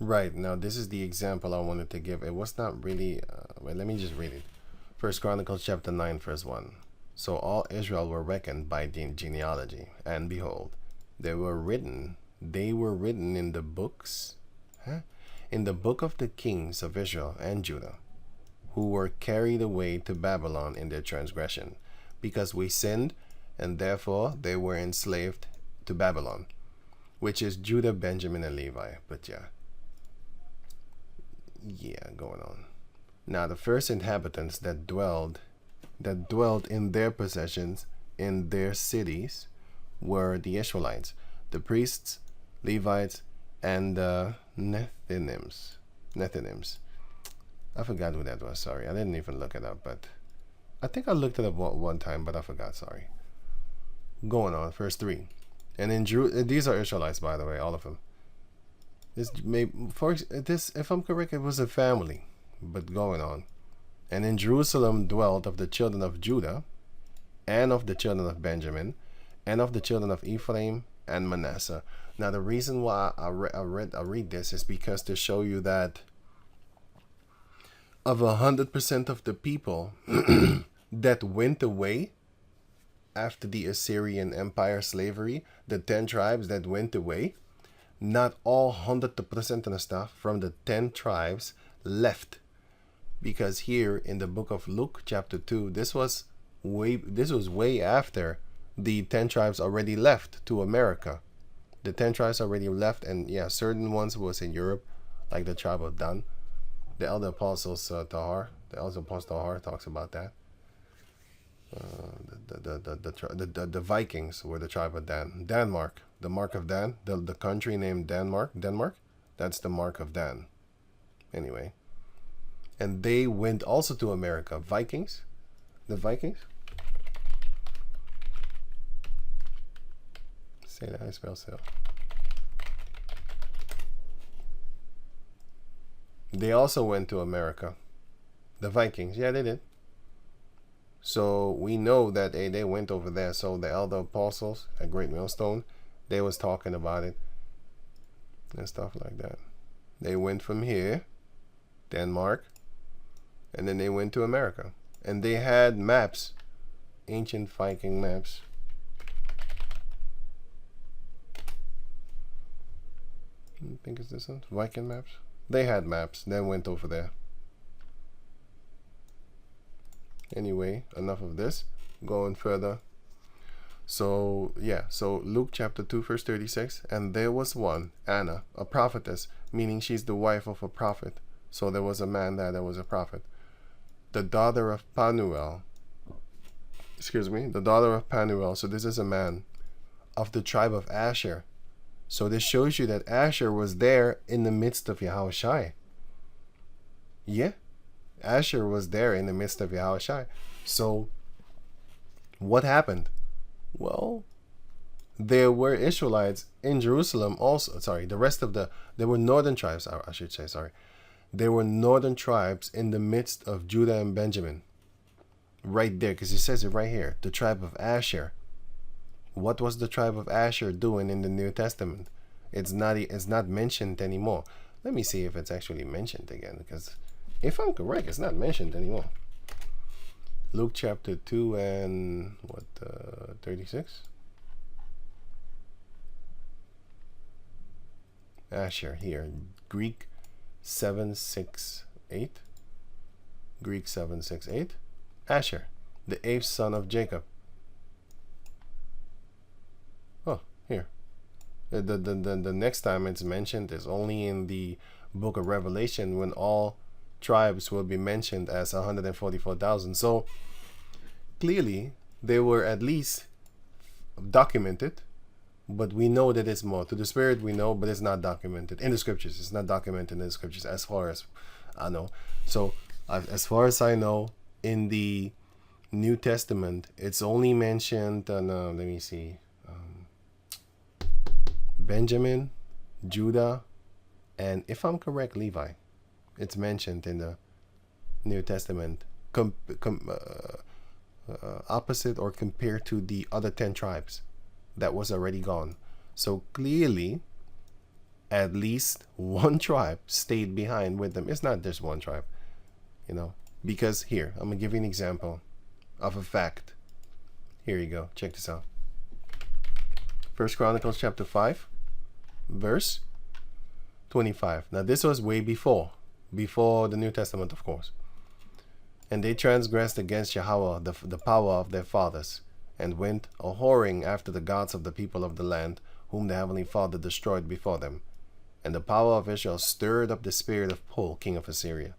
Right, now this is the example I wanted to give. It was not really, let me just read it. 1 Chronicles chapter 9, verse 1. So all Israel were reckoned by genealogy, and behold, they were written in the books, in the book of the kings of Israel and Judah, who were carried away to Babylon in their transgression, because we sinned, and therefore they were enslaved to Babylon, which is Judah, Benjamin, and Levi. But going on. Now the first inhabitants that dwelled in their possessions, in their cities, were the Ishmaelites, the priests, Levites, and the Nethinims. I forgot who that was, sorry. I didn't even look it up, but I think I looked it up one time, but I forgot, sorry. Going on, verse 3. And in these are Israelites, by the way, all of them. If I'm correct, it was a family, but going on. And in Jerusalem dwelt of the children of Judah, and of the children of Benjamin, and of the children of Ephraim and Manasseh. Now the reason why I read this is because to show you that of 100% of the people that went away after the Assyrian Empire slavery, the 10 tribes that went away, not all 100% of the stuff from the 10 tribes left. Because here in the book of Luke chapter 2, this was way after the 10 tribes already left to America. The 10 tribes already left, and certain ones was in Europe, like the tribe of Dan. The elder apostles Tahar talks about that. The Vikings were the tribe of Dan. Denmark, the mark of Dan, the country named Denmark, that's the mark of Dan. Anyway. And they went also to America. The Vikings. Say that, I spell sail. They also went to America. The Vikings, yeah, they did. So we know that they went over there. So the elder apostles at Great Millstone, they was talking about it and stuff like that. They went from here, Denmark, and then they went to America. And they had maps, ancient Viking maps. I think it's this one, Viking maps. They had maps, then went over there. Anyway, enough of this. Going further. So, yeah. So, Luke chapter 2, verse 36. And there was one, Anna, a prophetess, meaning she's the wife of a prophet. So, there was a man that was a prophet. The daughter of Panuel. The daughter of Panuel. So, this is a man of the tribe of Asher. So, this shows you that Asher was there in the midst of Yahushai. Yeah. Asher was there in the midst of Yahushai. So, what happened? Well, there were Ishmaelites in Jerusalem also. There were northern tribes, I should say, sorry. There were northern tribes in the midst of Judah and Benjamin. Right there, because it says it right here. The tribe of Asher. What was the tribe of Asher doing in the New Testament? It's not mentioned anymore. Let me see if it's actually mentioned again, because if I'm correct, it's not mentioned anymore. Luke chapter 2 and 36? Asher here. Greek 768. Greek 768. Asher, the 8th son of Jacob. Oh, here. The next time it's mentioned is only in the book of Revelation, when all tribes will be mentioned as 144,000. So clearly they were at least documented, but we know that it's more. To the spirit we know, but it's not documented in the scriptures. It's not documented in the scriptures as far as I know. So as far as I know, in the New Testament, it's only mentioned let me see, Benjamin, Judah, and if I'm correct, Levi. It's mentioned in the New Testament, opposite or compared to the other 10 tribes that was already gone. So clearly, at least one tribe stayed behind with them. It's not just one tribe, because here, I'm going to give you an example of a fact. Here you go. Check this out. 1 Chronicles chapter 5, verse 25. Now, this was way before the New Testament, of course. And they transgressed against Yahweh, the power of their fathers, and went a-whoring after the gods of the people of the land, whom the Heavenly Father destroyed before them. And the power of Israel stirred up the spirit of Pul, king of Assyria,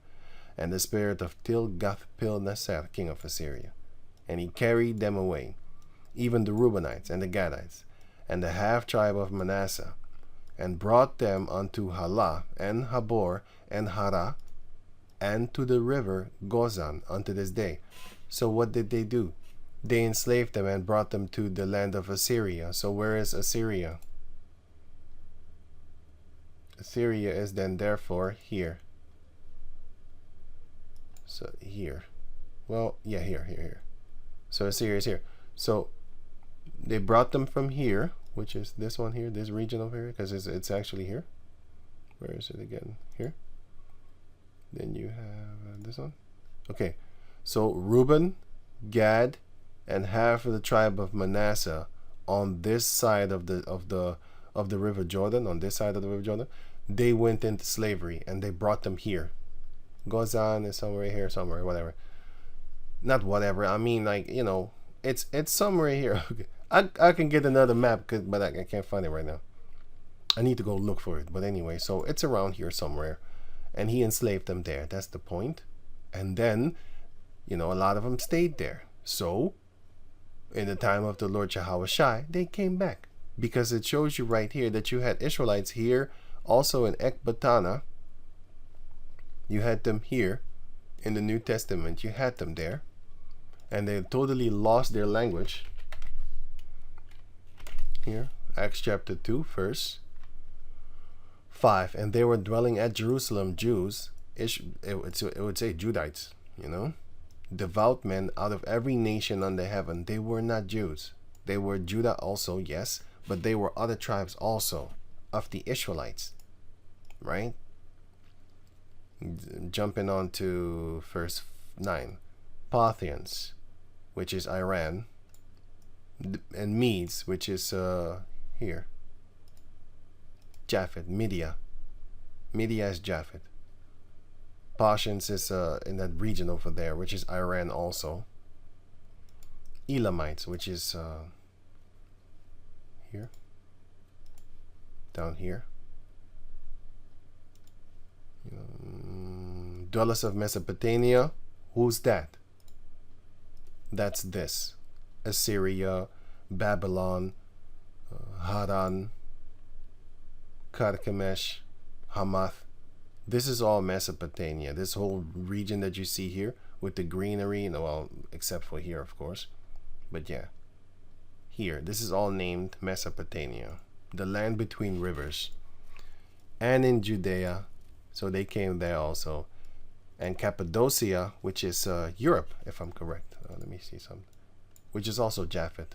and the spirit of Tilgath-Pilneser, king of Assyria. And he carried them away, even the Reubenites and the Gadites, and the half-tribe of Manasseh, and brought them unto Halah, and Habor, and Hara, and to the river Gozan unto this day. So what did they do? They enslaved them and brought them to the land of Assyria. So where is Assyria? Assyria is then therefore here. So here. Well, yeah, here. So Assyria is here. So they brought them from here, which is this one here, this region over here, because it's actually here. Where is it again? Here. Then you have this one. Okay, so Reuben, Gad, and half of the tribe of Manasseh on this side of the river Jordan, on this side of the river Jordan, they went into slavery and they brought them here. Gozan is somewhere here, somewhere, whatever. Not whatever. I mean, it's somewhere here. Okay. I can get another map, but I can't find it right now. I need to go look for it. But anyway, so it's around here somewhere. And he enslaved them there. That's the point. And then, a lot of them stayed there. So, in the time of the Lord Yahushai, they came back. Because it shows you right here that you had Israelites here, also in Ecbatana. You had them here. In the New Testament, you had them there. And they totally lost their language. Here, Acts chapter 2, verse 5. And they were dwelling at Jerusalem, Jews, it would say Judites, devout men out of every nation under heaven. They were not Jews. They were Judah also, yes, but they were other tribes also of the Ishmaelites, right? Jumping on to verse 9. Parthians, which is Iran, and Medes, which is here. Japhet, Media is Japhet. Parthians is in that region over there, which is Iran also. Elamites, which is here, down here. Dwellers of Mesopotamia, who's that? That's this. Assyria, Babylon, Haran, Carchemish, Hamath. This is all Mesopotamia. This whole region that you see here with the greenery, well, except for here, of course. But yeah, here, this is all named Mesopotamia, the land between rivers. And in Judea, so they came there also. And Cappadocia, which is Europe, if I'm correct. Let me see something. Which is also Japhet.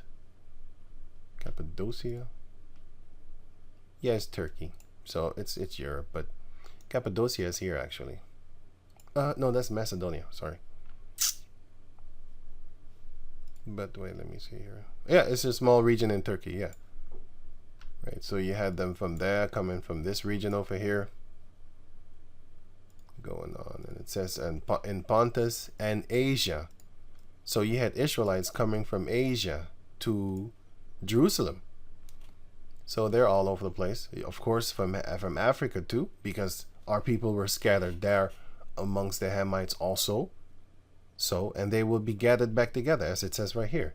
Cappadocia. Yeah, it's Turkey. So it's Europe, but Cappadocia is here actually. No, that's Macedonia, sorry. But wait, let me see here. Yeah, it's a small region in Turkey, yeah. Right, so you had them from there, coming from this region over here. Going on, and it says in Pontus and Asia. So you had Israelites coming from Asia to Jerusalem. So they're all over the place. Of course, from Africa too, because our people were scattered there amongst the Hamites also. So, and they will be gathered back together, as it says right here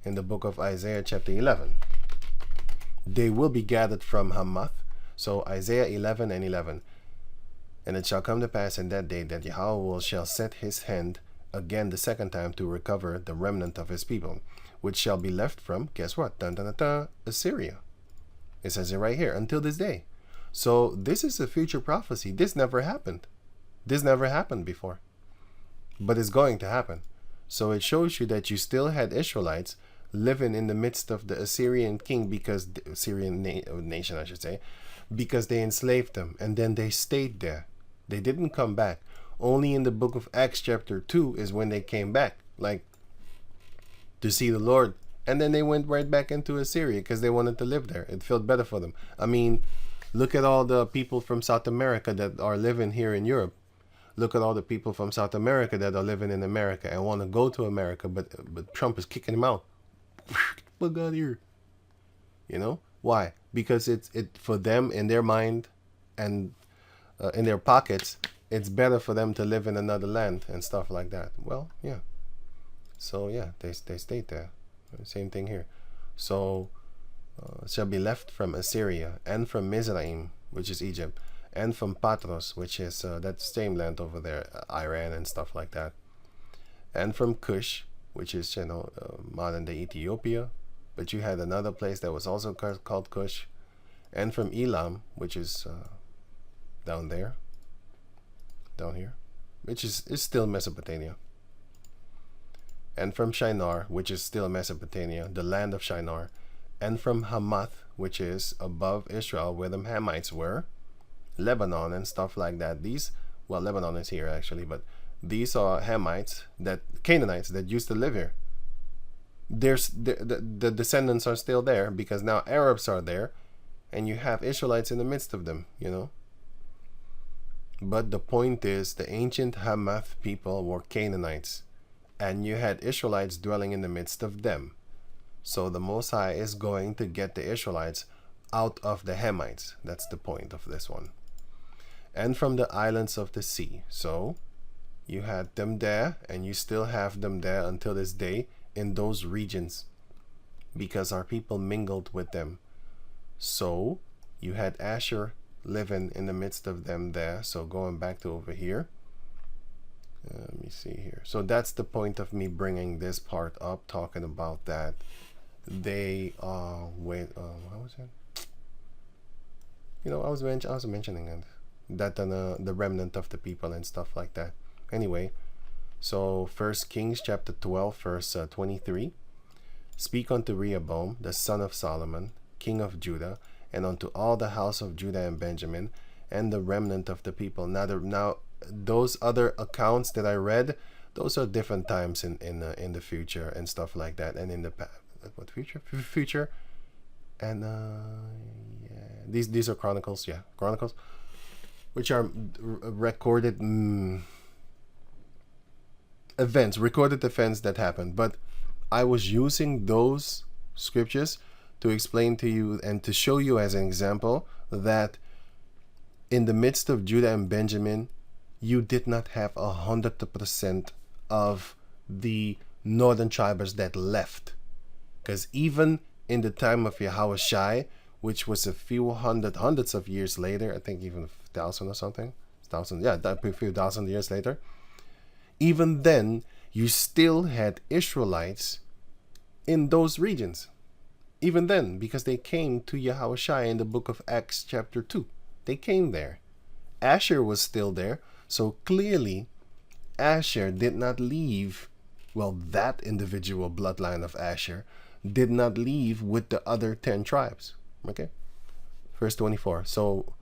in the book of Isaiah chapter 11. They will be gathered from Hamath. So Isaiah 11 and 11. And it shall come to pass in that day that Yahweh shall set his hand again the second time to recover the remnant of his people, which shall be left from, guess what? Dun, dun, dun, dun, Assyria. It says it right here, until this day. So this is a future prophecy. This never happened. This never happened before. But it's going to happen. So it shows you that you still had Israelites living in the midst of the Assyrian king, because the Assyrian nation, I should say, because they enslaved them, and then they stayed there. They didn't come back. Only in the book of Acts chapter 2 is when they came back, like to see the Lord. And then they went right back into Assyria because they wanted to live there. It felt better for them. I mean, look at all the people from South America that are living here in Europe. Look at all the people from South America that are living in America and want to go to America, but Trump is kicking them out. Get out of here. Why? Because it for them, in their mind and in their pockets, it's better for them to live in another land and stuff like that. Well, yeah. So yeah, they stayed there. Same thing here. So shall be left from Assyria, and from Mizraim, which is Egypt, and from Patros, which is that same land over there, Iran and stuff like that, and from Cush, which is modern day Ethiopia, but you had another place that was also called Cush, and from Elam, which is down here, which is still Mesopotamia, and from Shinar, which is still Mesopotamia, the land of Shinar, and from Hamath, which is above Israel, where the Hamites were, Lebanon and stuff like that. Lebanon is here actually, but these are Hamites, Canaanites that used to live here. The descendants are still there because now Arabs are there, and you have Israelites in the midst of them, But the point is, the ancient Hamath people were Canaanites, and you had Israelites dwelling in the midst of them. So the Most High is going to get the Israelites out of the Hamites. That's the point of this one. And from the islands of the sea. So you had them there, and you still have them there until this day in those regions, because our people mingled with them. So you had Asher living in the midst of them there. So going back to over here, let me see here. So that's the point of me bringing this part up, talking about that they went. How was it? I was mentioning it, that the remnant of the people and stuff like that. Anyway, so 1 Kings chapter 12, verse 23. Speak unto Rehoboam, the son of Solomon, king of Judah, and unto all the house of Judah and Benjamin, and the remnant of the people. Now those other accounts that I read, those are different times in the future and stuff like that, and in the past. What future? And yeah, these are chronicles. Yeah, chronicles, which are recorded recorded events that happened. But I was using those scriptures to explain to you and to show you as an example that in the midst of Judah and Benjamin, you did not have 100% of the northern tribes that left. Because even in the time of Yahushua, which was a few hundreds of years later, I think even 1,000 or something, a few thousand years later, even then, you still had Israelites in those regions. Even then, because they came to Yahushua in the book of Acts chapter 2. They came there. Asher was still there. So clearly, Asher did not leave, that individual bloodline of Asher did not leave with the other 10 tribes. Okay? Verse 24. So